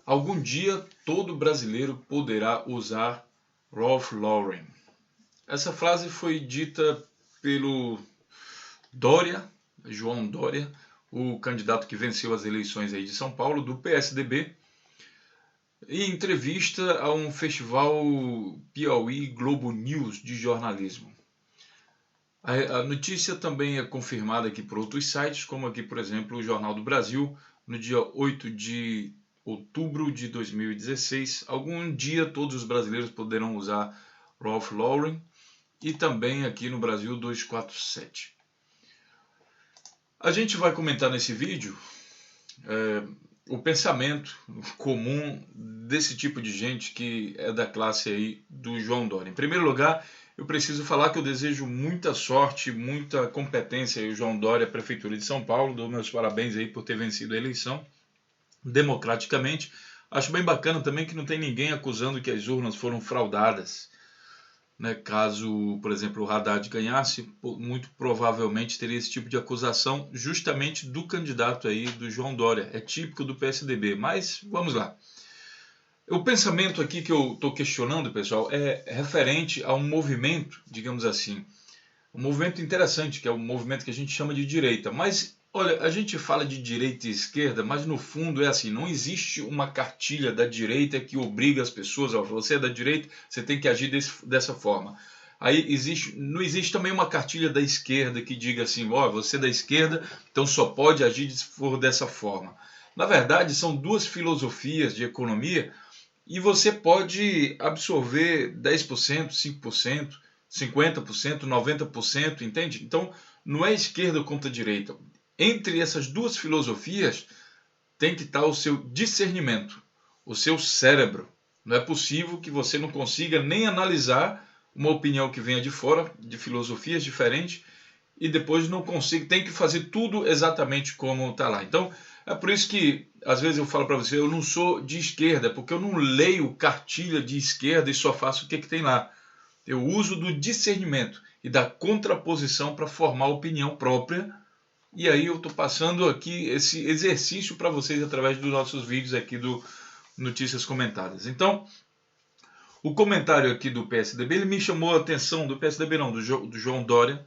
Algum dia todo brasileiro poderá usar Ralph Lauren. Essa frase foi dita pelo Dória, João Dória, o candidato que venceu as eleições aí de São Paulo, do PSDB, em entrevista a um festival Piauí Globo News de jornalismo. A notícia também é confirmada aqui por outros sites, como aqui, por exemplo, o Jornal do Brasil, no dia 8 de outubro de 2016. Algum dia todos os brasileiros poderão usar Ralph Lauren, e também aqui no Brasil 247. A gente vai comentar nesse vídeo o pensamento comum desse tipo de gente que é da classe aí do João Dória. Em primeiro lugar, eu preciso falar que eu desejo muita sorte, muita competência aí, o João Dória, Prefeitura de São Paulo. Dou meus parabéns aí por ter vencido a eleição democraticamente. Acho bem bacana também que não tem ninguém acusando que as urnas foram fraudadas. Caso, por exemplo, o Haddad ganhasse, muito provavelmente teria esse tipo de acusação justamente do candidato aí, do João Dória. É típico do PSDB, mas vamos lá. O pensamento aqui que eu estou questionando, pessoal, é referente a um movimento, digamos assim, um movimento interessante, que é o movimento que a gente chama de direita. Mas, olha, a gente fala de direita e esquerda, mas no fundo é assim, não existe uma cartilha da direita que obriga as pessoas, ó, você é da direita, você tem que agir dessa forma. Aí não existe também uma cartilha da esquerda que diga assim, ó, você é da esquerda, então só pode agir se for dessa forma. Na verdade, são duas filosofias de economia e você pode absorver 10%, 5%, 50%, 90%, entende? Então, não é esquerda contra direita. Entre essas duas filosofias tem que estar o seu discernimento, o seu cérebro. Não é possível que você não consiga nem analisar uma opinião que venha de fora, de filosofias diferentes, e depois não consiga, tem que fazer tudo exatamente como está lá. Então, é por isso que, às vezes eu falo para você, eu não sou de esquerda, porque eu não leio cartilha de esquerda e só faço o que tem lá. Eu uso do discernimento e da contraposição para formar opinião própria. E aí eu estou passando aqui esse exercício para vocês através dos nossos vídeos aqui do Notícias Comentadas. Então, o comentário aqui do PSDB, ele me chamou a atenção, do PSDB não, do João Dória,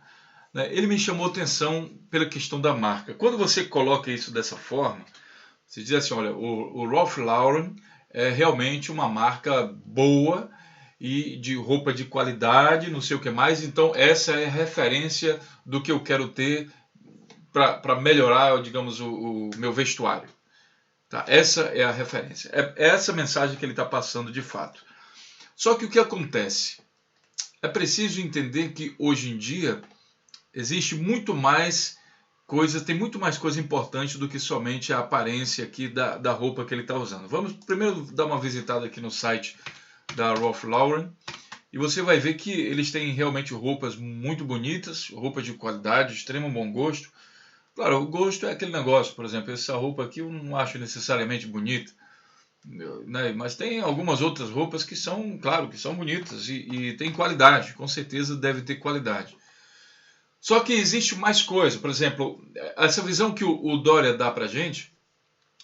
né? Ele me chamou a atenção pela questão da marca. Quando você coloca isso dessa forma, você diz assim, olha, o Ralph Lauren é realmente uma marca boa e de roupa de qualidade, não sei o que mais, então essa é a referência do que eu quero ter para melhorar, digamos, o meu vestuário. Tá? Essa é a referência. É essa mensagem que ele está passando de fato. Só que o que acontece? É preciso entender que hoje em dia existe muito mais coisa, tem muito mais coisa importante do que somente a aparência aqui da roupa que ele está usando. Vamos primeiro dar uma visitada aqui no site da Ralph Lauren e você vai ver que eles têm realmente roupas muito bonitas, roupas de qualidade, extremo bom gosto. Claro, o gosto é aquele negócio, por exemplo, essa roupa aqui eu não acho necessariamente bonita, né? Mas tem algumas outras roupas que são, claro, que são bonitas e tem qualidade, com certeza deve ter qualidade. Só que existe mais coisa, por exemplo, essa visão que o Dória dá pra gente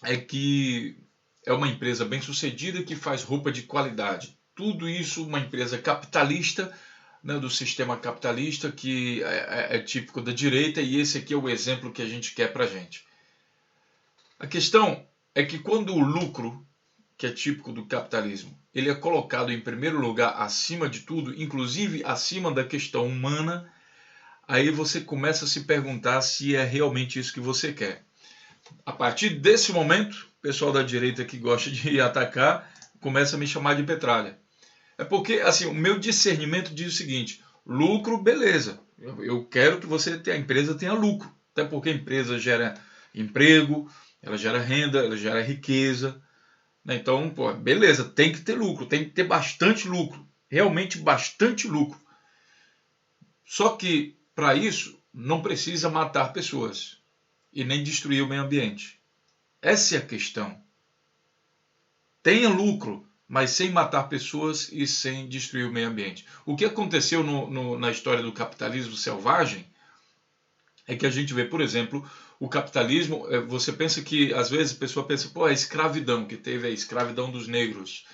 é que é uma empresa bem sucedida que faz roupa de qualidade. Tudo isso uma empresa capitalista, né, do sistema capitalista que é típico da direita, e esse aqui é o exemplo que a gente quer pra gente. A questão é que quando o lucro, que é típico do capitalismo, ele é colocado em primeiro lugar acima de tudo, inclusive acima da questão humana, aí você começa a se perguntar se é realmente isso que você quer. A partir desse momento, o pessoal da direita que gosta de atacar começa a me chamar de petralha. É porque assim, o meu discernimento diz o seguinte: lucro, beleza. Eu quero que a empresa tenha lucro. Até porque a empresa gera emprego, ela gera renda, ela gera riqueza. Então, beleza, tem que ter lucro, tem que ter bastante lucro. Realmente bastante lucro. Só que, para isso, não precisa matar pessoas e nem destruir o meio ambiente. Essa é a questão. Tenha lucro, mas sem matar pessoas e sem destruir o meio ambiente. O que aconteceu na história do capitalismo selvagem é que a gente vê, por exemplo, o capitalismo, você pensa que, às vezes, a pessoa pensa, pô, a escravidão, que teve a escravidão dos negros,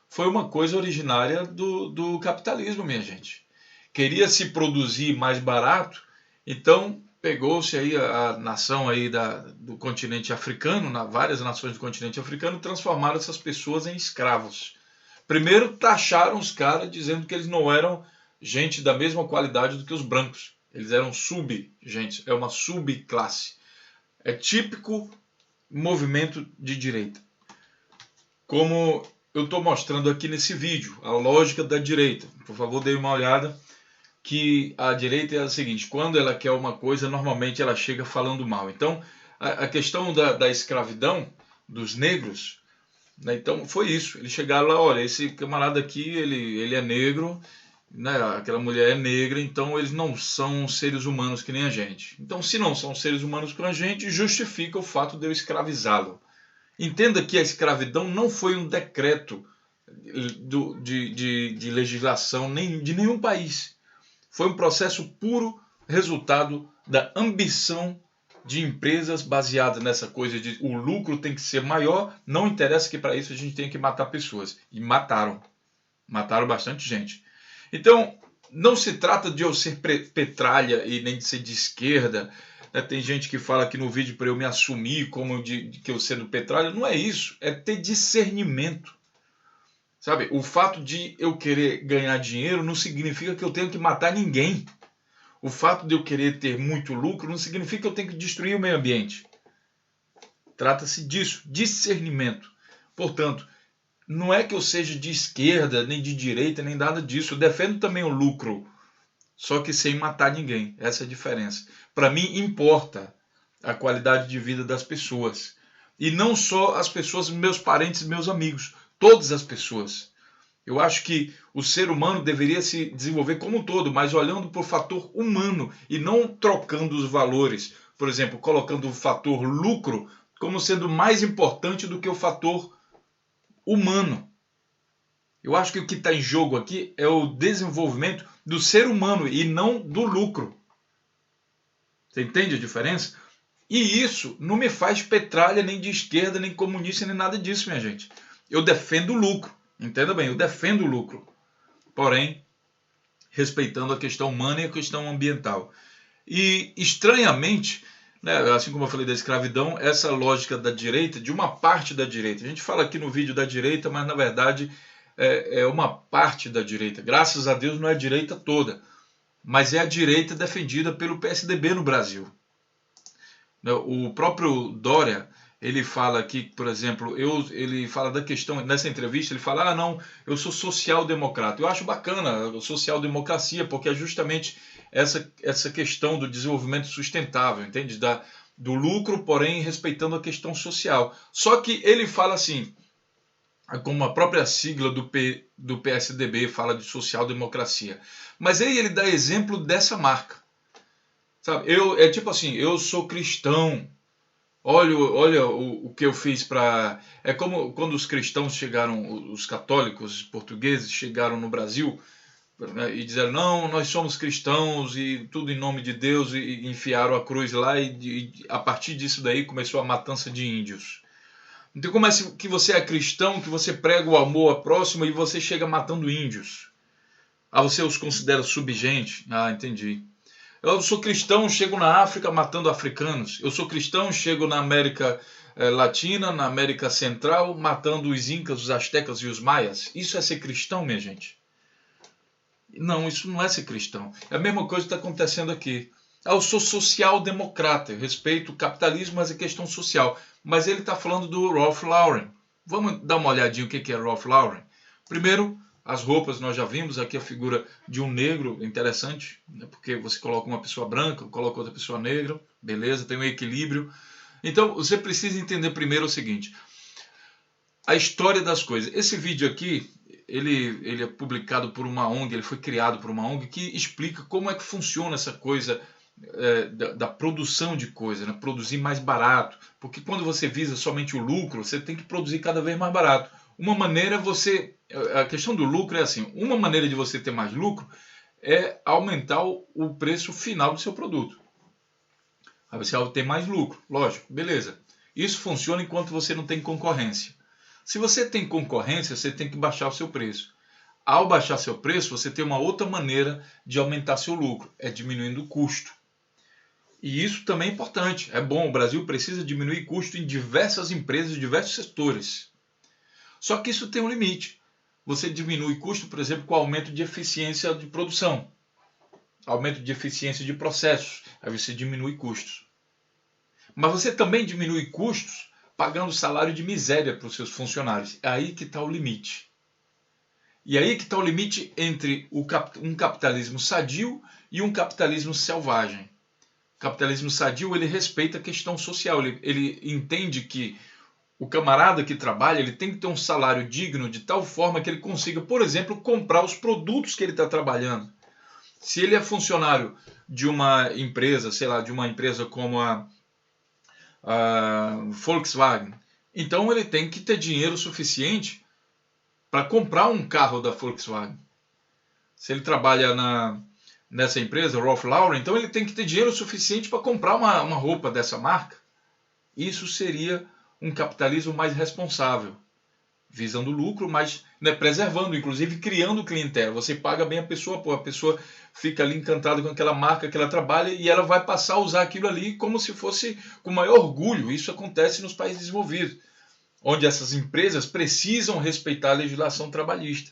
foi uma coisa originária do capitalismo, minha gente. Queria se produzir mais barato, então pegou-se aí a nação aí do continente africano, várias nações do continente africano, transformaram essas pessoas em escravos. Primeiro taxaram os caras dizendo que eles não eram gente da mesma qualidade do que os brancos. Eles eram gente, é uma subclasse. É típico movimento de direita. Como eu estou mostrando aqui nesse vídeo, a lógica da direita. Por favor, dê uma olhada, que a direita é a seguinte: quando ela quer uma coisa, normalmente ela chega falando mal. Então, a questão da escravidão dos negros, né, então foi isso. Eles chegaram lá, olha, esse camarada aqui, ele é negro, né, aquela mulher é negra, então eles não são seres humanos que nem a gente. Então, se não são seres humanos como a gente, justifica o fato de eu escravizá-lo. Entenda que a escravidão não foi um decreto de legislação de nenhum país. Foi um processo puro resultado da ambição de empresas baseada nessa coisa de o lucro tem que ser maior, não interessa que para isso a gente tenha que matar pessoas. E mataram. Mataram bastante gente. Então, não se trata de eu ser petralha e nem de ser de esquerda. Tem gente que fala aqui no vídeo para eu me assumir como que eu sendo petralha. Não é isso, é ter discernimento. Sabe, o fato de eu querer ganhar dinheiro não significa que eu tenho que matar ninguém. O fato de eu querer ter muito lucro não significa que eu tenho que destruir o meio ambiente. Trata-se disso, discernimento. Portanto, não é que eu seja de esquerda, nem de direita, nem nada disso. Eu defendo também o lucro, só que sem matar ninguém. Essa é a diferença. Para mim, importa a qualidade de vida das pessoas. E não só as pessoas, meus parentes, meus amigos. Todas as pessoas. Eu acho que o ser humano deveria se desenvolver como um todo, mas olhando para o fator humano e não trocando os valores. Por exemplo, colocando o fator lucro como sendo mais importante do que o fator humano. Eu acho que o que está em jogo aqui é o desenvolvimento do ser humano e não do lucro. Você entende a diferença? E isso não me faz petralha nem de esquerda, nem comunista, nem nada disso, minha gente. Eu defendo o lucro. Entenda bem, eu defendo o lucro. Porém, respeitando a questão humana e a questão ambiental. E, estranhamente, né, assim como eu falei da escravidão, essa lógica da direita, de uma parte da direita. A gente fala aqui no vídeo da direita, mas na verdade é uma parte da direita. Graças a Deus não é a direita toda, mas é a direita defendida pelo PSDB no Brasil. O próprio Dória, ele fala aqui, por exemplo, ele fala da questão, nessa entrevista, ele fala, não, eu sou social-democrata. Eu acho bacana a social-democracia, porque é justamente essa questão do desenvolvimento sustentável, entende? Do lucro, porém, respeitando a questão social. Só que ele fala assim, como a própria sigla do PSDB fala de social-democracia. Mas aí ele dá exemplo dessa marca. Sabe? É tipo assim, eu sou cristão. Olha o que eu fiz para... É como quando os cristãos chegaram, os católicos portugueses chegaram no Brasil, né, e disseram, não, nós somos cristãos e tudo em nome de Deus, e enfiaram a cruz lá e a partir disso daí começou a matança de índios. Então como é que você é cristão, que você prega o amor ao próximo e você chega matando índios? Você os considera subgente? Entendi. Eu sou cristão, chego na África matando africanos. Eu sou cristão, chego na América Latina, na América Central, matando os incas, os astecas e os maias. Isso é ser cristão, minha gente? Não, isso não é ser cristão. É a mesma coisa que está acontecendo aqui. Eu sou social-democrata, eu respeito o capitalismo, mas é questão social. Mas ele está falando do Ralph Lauren. Vamos dar uma olhadinha o que é Ralph Lauren? Primeiro, as roupas, nós já vimos aqui a figura de um negro, interessante, né? Porque você coloca uma pessoa branca, coloca outra pessoa negra, beleza, tem um equilíbrio. Então, você precisa entender primeiro o seguinte, a história das coisas. Esse vídeo aqui, ele é publicado por uma ONG, ele foi criado por uma ONG que explica como é que funciona essa coisa da produção de coisas, né? Produzir mais barato, porque quando você visa somente o lucro, você tem que produzir cada vez mais barato. Uma maneira a questão do lucro é assim, uma maneira de você ter mais lucro é aumentar o preço final do seu produto. Aí você vai ter mais lucro, lógico, beleza. Isso funciona enquanto você não tem concorrência. Se você tem concorrência, você tem que baixar o seu preço. Ao baixar seu preço, você tem uma outra maneira de aumentar seu lucro, é diminuindo o custo. E isso também é importante, é bom, o Brasil precisa diminuir custo em diversas empresas, em diversos setores. Só que isso tem um limite. Você diminui custo, por exemplo, com aumento de eficiência de produção, aumento de eficiência de processos, aí você diminui custos. Mas você também diminui custos pagando salário de miséria para os seus funcionários. É aí que está o limite. E aí que está o limite entre um capitalismo sadio e um capitalismo selvagem. O capitalismo sadio, ele respeita a questão social, ele entende que o camarada que trabalha, ele tem que ter um salário digno de tal forma que ele consiga, por exemplo, comprar os produtos que ele está trabalhando. Se ele é funcionário de uma empresa, sei lá, de uma empresa como a Volkswagen, então ele tem que ter dinheiro suficiente para comprar um carro da Volkswagen. Se ele trabalha nessa empresa, Ralph Lauren, então ele tem que ter dinheiro suficiente para comprar uma roupa dessa marca. Isso seria um capitalismo mais responsável, visando lucro, mas preservando, inclusive criando clientela. Você paga bem a pessoa fica ali encantada com aquela marca que ela trabalha e ela vai passar a usar aquilo ali como se fosse com maior orgulho. Isso acontece nos países desenvolvidos, onde essas empresas precisam respeitar a legislação trabalhista.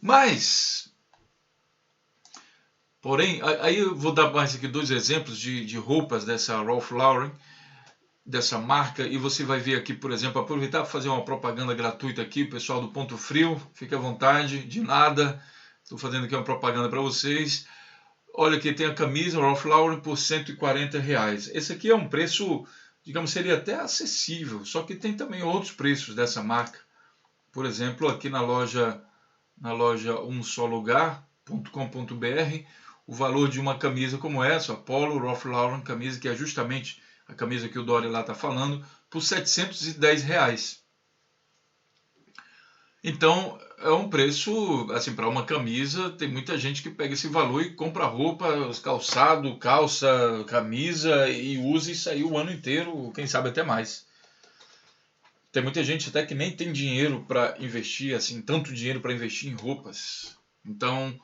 Mas, porém, aí eu vou dar mais aqui 2 exemplos de roupas dessa Ralph Lauren, dessa marca, e você vai ver aqui, por exemplo, aproveitar para fazer uma propaganda gratuita aqui, o pessoal do Ponto Frio, fique à vontade, de nada, estou fazendo aqui uma propaganda para vocês. Olha aqui, tem a camisa Ralph Lauren por R$140. Esse aqui é um preço, digamos, seria até acessível, só que tem também outros preços dessa marca. Por exemplo, aqui na loja umsolugar.com.br, o valor de uma camisa como essa, a Polo Ralph Lauren camisa, que é justamente a camisa que o Dória lá está falando, por R$710. Então, é um preço, assim, para uma camisa, tem muita gente que pega esse valor e compra roupa, calçado, calça, camisa e usa isso aí o ano inteiro, quem sabe até mais. Tem muita gente até que nem tem dinheiro para investir, assim, tanto dinheiro para investir em roupas. Então,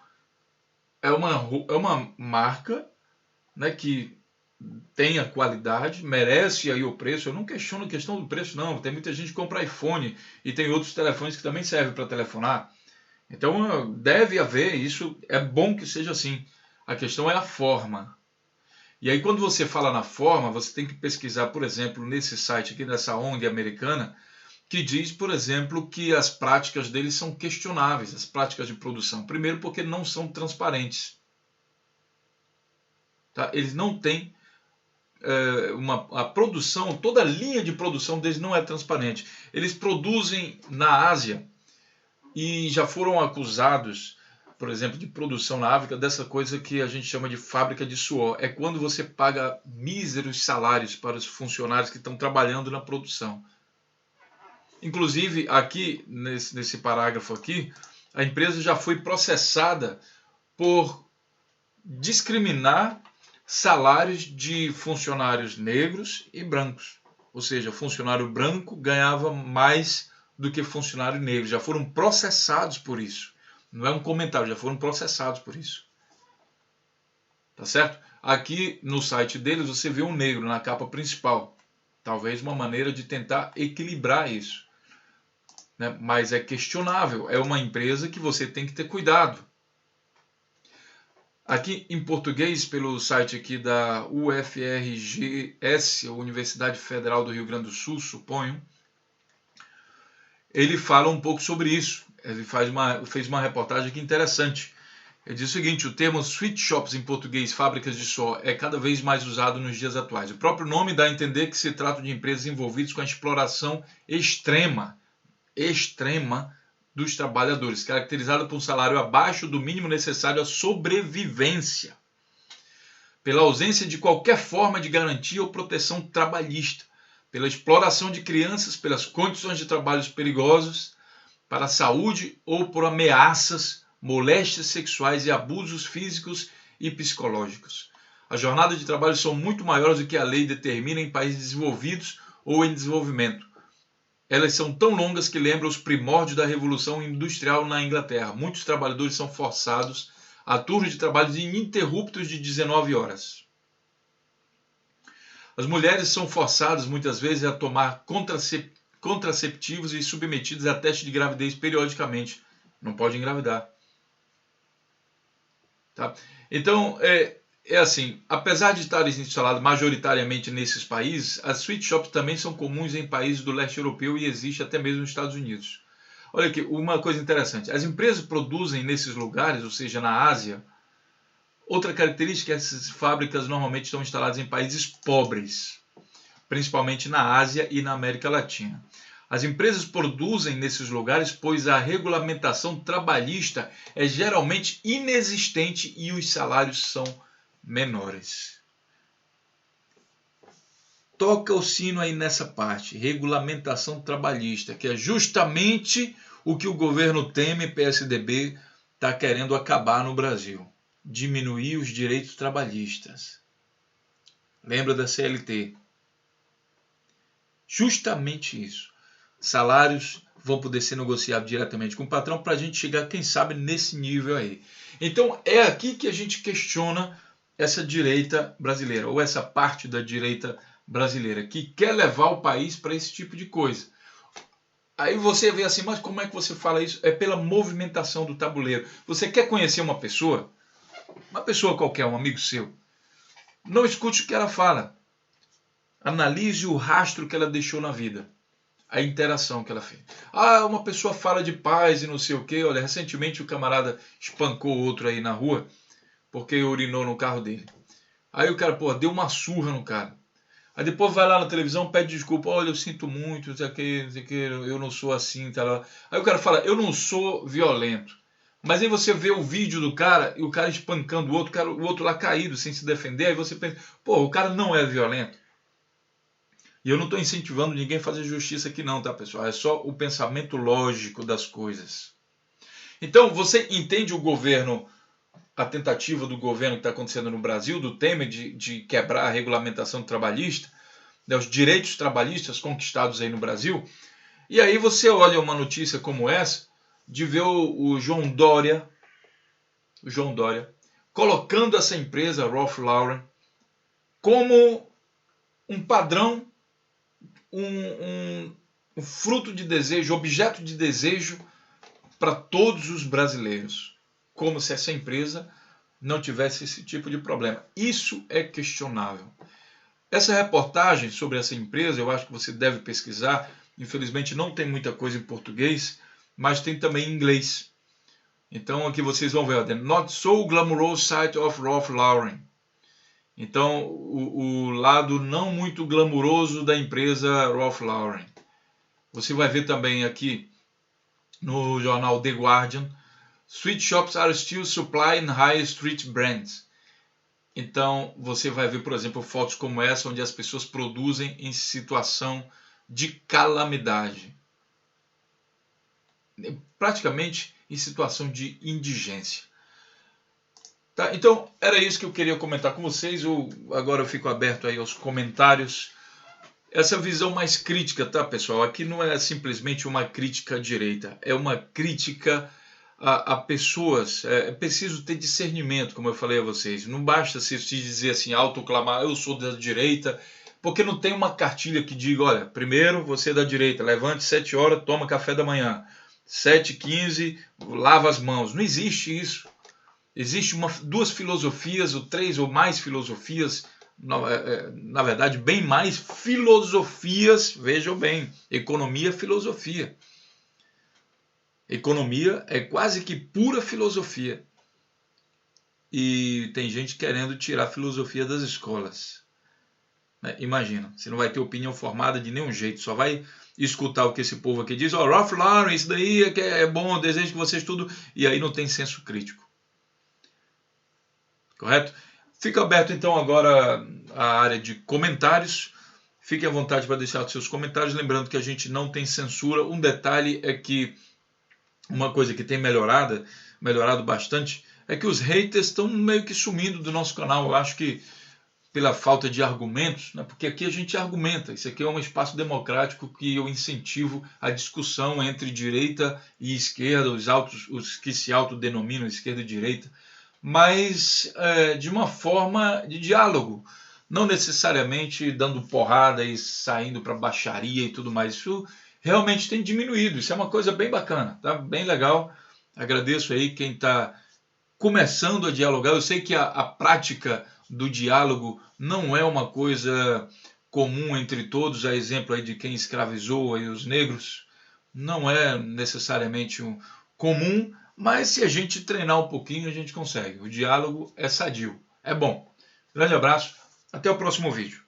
é uma marca, né, que tem a qualidade, merece aí o preço. Eu não questiono a questão do preço, não. Tem muita gente que compra iPhone e tem outros telefones que também servem para telefonar. Então, deve haver, isso é bom que seja assim. A questão é a forma. E aí, quando você fala na forma, você tem que pesquisar, por exemplo, nesse site aqui, dessa ONG americana, que diz, por exemplo, que as práticas deles são questionáveis, as práticas de produção. Primeiro, porque não são transparentes. Tá? Eles não têm a produção, toda a linha de produção deles não é transparente. Eles produzem na Ásia e já foram acusados, por exemplo, de produção na África, dessa coisa que a gente chama de fábrica de suor. É quando você paga míseros salários para os funcionários que estão trabalhando na produção. Inclusive, aqui, nesse parágrafo aqui, a empresa já foi processada por discriminar salários de funcionários negros e brancos. Ou seja, funcionário branco ganhava mais do que funcionário negro. Já foram processados por isso. Não é um comentário, já foram processados por isso. Tá certo? Aqui no site deles você vê um negro na capa principal. Talvez uma maneira de tentar equilibrar isso. Né? Mas é questionável. É uma empresa que você tem que ter cuidado. Aqui em português, pelo site aqui da UFRGS, Universidade Federal do Rio Grande do Sul, suponho, ele fala um pouco sobre isso. Ele fez uma reportagem aqui interessante. Ele diz o seguinte: o termo sweatshops, em português, fábricas de suor, é cada vez mais usado nos dias atuais. O próprio nome dá a entender que se trata de empresas envolvidas com a exploração extrema dos trabalhadores, caracterizada por um salário abaixo do mínimo necessário à sobrevivência, pela ausência de qualquer forma de garantia ou proteção trabalhista, pela exploração de crianças, pelas condições de trabalhos perigosos para a saúde ou por ameaças, moléstias sexuais e abusos físicos e psicológicos. As jornadas de trabalho são muito maiores do que a lei determina em países desenvolvidos ou em desenvolvimento. Elas são tão longas que lembram os primórdios da Revolução Industrial na Inglaterra. Muitos trabalhadores são forçados a turnos de trabalho ininterruptos de 19 horas. As mulheres são forçadas muitas vezes a tomar contraceptivos e submetidas a testes de gravidez periodicamente. Não pode engravidar. Tá? Então, é assim, apesar de estarem instaladas majoritariamente nesses países, as sweet shops também são comuns em países do leste europeu e existe até mesmo nos Estados Unidos. Olha aqui, uma coisa interessante. As empresas produzem nesses lugares, ou seja, na Ásia. Outra característica é que essas fábricas normalmente estão instaladas em países pobres, principalmente na Ásia e na América Latina. As empresas produzem nesses lugares, pois a regulamentação trabalhista é geralmente inexistente e os salários são menores. Toca o sino aí nessa parte, regulamentação trabalhista, que é justamente o que o governo Temer, PSDB, está querendo acabar no Brasil. Diminuir os direitos trabalhistas. Lembra da CLT? Justamente isso. Salários vão poder ser negociados diretamente com o patrão para a gente chegar, quem sabe, nesse nível aí. Então, é aqui que a gente questiona essa direita brasileira, ou essa parte da direita brasileira, que quer levar o país para esse tipo de coisa. Aí você vê assim, mas como é que você fala isso? É pela movimentação do tabuleiro. Você quer conhecer uma pessoa qualquer, um amigo seu, não escute o que ela fala. Analise o rastro que ela deixou na vida. A interação que ela fez. Ah, uma pessoa fala de paz e não sei o quê. Olha, recentemente o camarada espancou outro aí na rua porque urinou no carro dele. Aí o cara, deu uma surra no cara. Aí depois vai lá na televisão, pede desculpa. Olha, eu sinto muito, não sei o que, eu não sou assim. Tá. Aí o cara fala, eu não sou violento. Mas aí você vê o vídeo do cara e o cara espancando o outro lá caído, sem se defender. Aí você pensa, o cara não é violento. E eu não estou incentivando ninguém a fazer justiça aqui não, tá, pessoal? É só o pensamento lógico das coisas. Então, você entende o governo, a tentativa do governo que está acontecendo no Brasil, do Temer, de quebrar a regulamentação trabalhista, né, os direitos trabalhistas conquistados aí no Brasil? E aí você olha uma notícia como essa, de ver o João Dória colocando essa empresa, Ralph Lauren, como um padrão, um fruto de desejo, objeto de desejo para todos os brasileiros. Como se essa empresa não tivesse esse tipo de problema. Isso é questionável. Essa reportagem sobre essa empresa, eu acho que você deve pesquisar. Infelizmente não tem muita coisa em português, mas tem também em inglês. Então aqui vocês vão ver, The Not So Glamorous Side of Ralph Lauren. Então, o lado não muito glamuroso da empresa Ralph Lauren. Você vai ver também aqui no jornal The Guardian, Sweet shops are still supplying high street brands. Então, você vai ver, por exemplo, fotos como essa, onde as pessoas produzem em situação de calamidade. Praticamente em situação de indigência. Tá, então, era isso que eu queria comentar com vocês. Agora eu fico aberto aí aos comentários. Essa visão mais crítica, tá, pessoal? Aqui não é simplesmente uma crítica à direita. É uma crítica a pessoas. É preciso ter discernimento, como eu falei a vocês. Não basta se dizer assim, autoclamar, eu sou da direita, porque não tem uma cartilha que diga, olha, primeiro você é da direita, levante 7 horas, toma café da manhã. 7h15, lava as mãos. Não existe isso. Existem 2 filosofias, ou 3 ou mais filosofias, na verdade, bem mais filosofias, vejam bem, economia é filosofia. Economia é quase que pura filosofia. E tem gente querendo tirar a filosofia das escolas. Imagina, você não vai ter opinião formada de nenhum jeito, só vai escutar o que esse povo aqui diz, Ralph Lauren, isso daí é bom, desejo que você estude, e aí não tem senso crítico. Correto? Fica aberto então agora a área de comentários. Fique à vontade para deixar os seus comentários. Lembrando que a gente não tem censura. Um detalhe é que uma coisa que tem melhorado bastante, é que os haters estão meio que sumindo do nosso canal. Eu acho que pela falta de argumentos, né? Porque aqui a gente argumenta, isso aqui é um espaço democrático que eu incentivo a discussão entre direita e esquerda, os que se autodenominam esquerda e direita, mas de uma forma de diálogo, não necessariamente dando porrada e saindo para baixaria e tudo mais. Isso realmente tem diminuído, isso é uma coisa bem bacana, tá? Bem legal. Agradeço aí quem está começando a dialogar. Eu sei que a prática do diálogo não é uma coisa comum entre todos, a exemplo aí de quem escravizou aí os negros, não é necessariamente comum, mas se a gente treinar um pouquinho a gente consegue. O diálogo é sadio, é bom. Grande abraço, até o próximo vídeo.